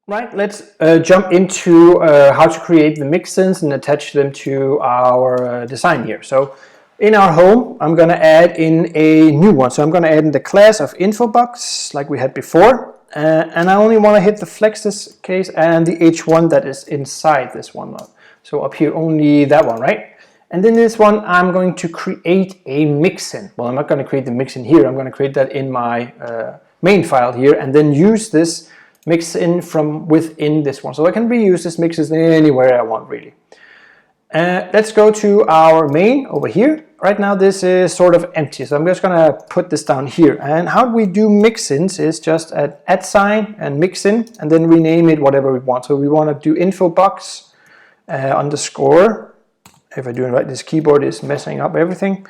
Right, let's jump into how to create the mixins and attach them to our design here. So in our home, I'm going to add in a new one. So I'm going to add in the class of info box like we had before. And I only want to hit the flex this case and the H1 that is inside this one. So up here, only that one, right? And then this one, I'm going to create a mixin. Well, I'm not going to create the mixin here. I'm going to create that in my main file here and then use this mixin from within this one. So I can reuse this mixin anywhere I want, really. Let's go to our main over here. Right now this is sort of empty, so I'm just gonna put this down here. And how we do mixins is just add sign and mixin and then rename it whatever we want. So we want to do info box underscore. If I do it right, this keyboard is messing up everything.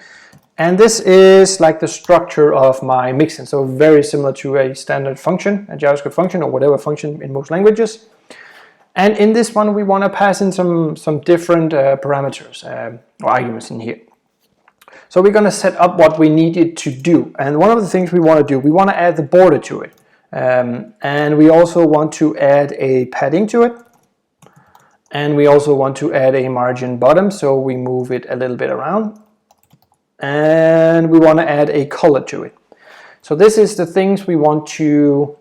And this is like the structure of my mixin, so very similar to a standard function, a JavaScript function or whatever function in most languages. And in this one, we want to pass in some different parameters or arguments in here. So we're going to set up what we need it to do. And one of the things we want to do, we want to add the border to it. And we also want to add a padding to it. And we also want to add a margin bottom, so we move it a little bit around. And we want to add a color to it. So this is the things we want to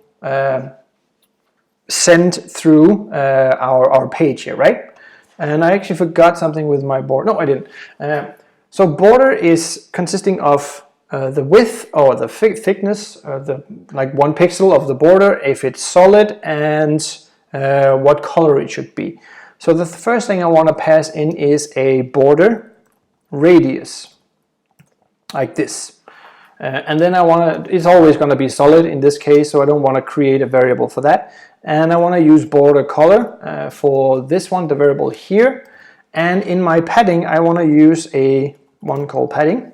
send through our page here, right? And I actually forgot something with my border. No, I didn't. So border is consisting of the width or the thickness, like 1 pixel of the border, if it's solid, and what color it should be. So the first thing I want to pass in is a border radius. Like this, and then I want to, it's always going to be solid in this case, so I don't want to create a variable for that. And I want to use border color for this one, the variable here. And in my padding, I want to use one called padding,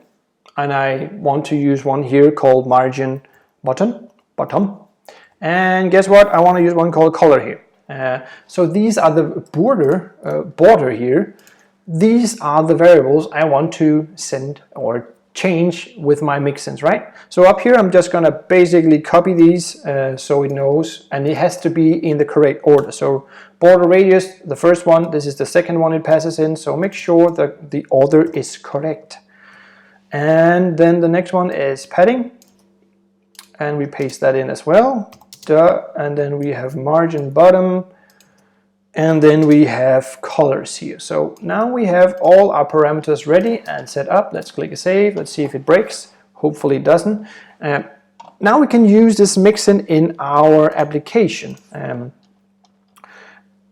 and I want to use one here called margin bottom. And guess what? I want to use one called color here. So these are the border here. These are the variables I want to send or change with my mixins, right? So up here I'm just gonna basically copy these so it knows, and it has to be in the correct order. So border radius, the first one, this is the second one it passes in, so make sure that the order is correct. And then the next one is padding, and we paste that in as well. And then we have margin bottom, and then we have colors here. So now we have all our parameters ready and set up. Let's click a save. Let's see if it breaks. Hopefully it doesn't. Now we can use this mixin in our application. And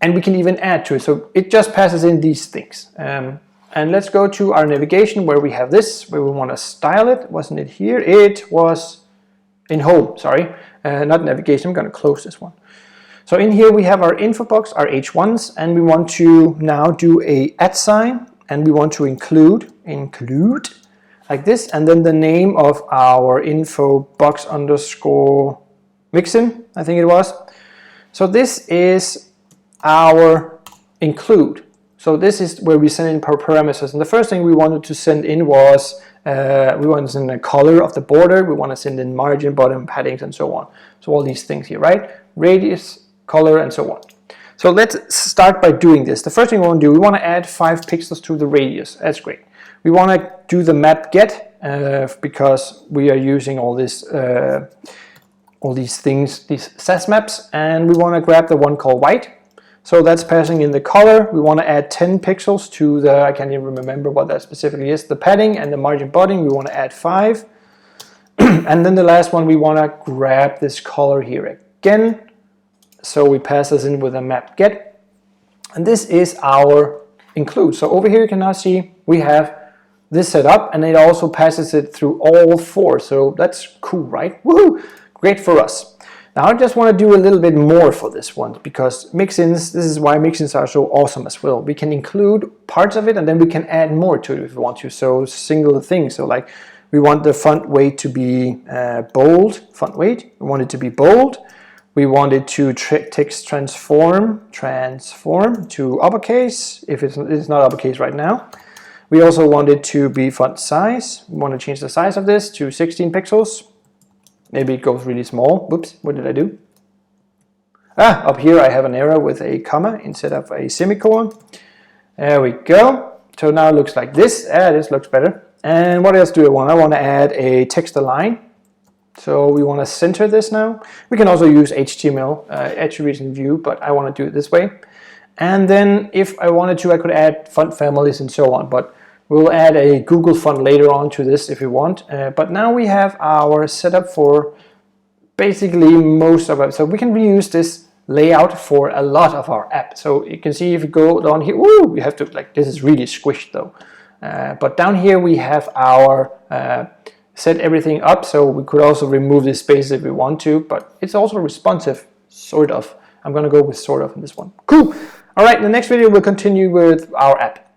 we can even add to it. So it just passes in these things. And let's go to our navigation where we have this, where we want to style it. Wasn't it here? It was in home, sorry. Not navigation. I'm going to close this one. So in here we have our info box, our H1s, and we want to now do a @ sign, and we want to include like this, and then the name of our info box underscore mixin, I think it was. So this is our include. So this is where we send in parameters, and the first thing we wanted to send in was we want to send the color of the border, we want to send in margin, bottom, paddings, and so on. So all these things here, right? Radius, color, and so on. So let's start by doing this. The first thing we want to do, we want to add 5 pixels to the radius. That's great. We want to do the map get because we are using all these things, these Scss maps, and we want to grab the one called white. So that's passing in the color. We want to add 10 pixels to the, I can't even remember what that specifically is, the padding, and the margin bottom we want to add 5. And then the last one, we want to grab this color here again. So we pass this in with a map get, and this is our include. So over here you can now see we have this set up, and it also passes it through all 4. So that's cool, right? Woohoo! Great for us. Now I just want to do a little bit more for this one, because mixins, this is why mixins are so awesome as well. We can include parts of it, and then we can add more to it if we want to. So single things. So like we want the font weight to be bold. Font weight. We want it to be bold. We want it to text transform to uppercase, if it's not uppercase right now. We also want it to be font size. We want to change the size of this to 16 pixels. Maybe it goes really small. Whoops, what did I do? Up here I have an error with a comma instead of a semicolon. There we go. So now it looks like this. This looks better. And what else do I want? I want to add a text align. So we want to center this now. We can also use HTML attributes in Vue, but I want to do it this way. And then if I wanted to, I could add font families and so on, but we'll add a Google font later on to this if we want. But now we have our setup for basically most of it. So we can reuse this layout for a lot of our app. So you can see if you go down here, woo, we have to, like, this is really squished though. But down here we have our set everything up, so we could also remove this space if we want to, but it's also responsive, sort of. I'm gonna go with sort of in this one. Cool. All right, in the next video we'll continue with our app.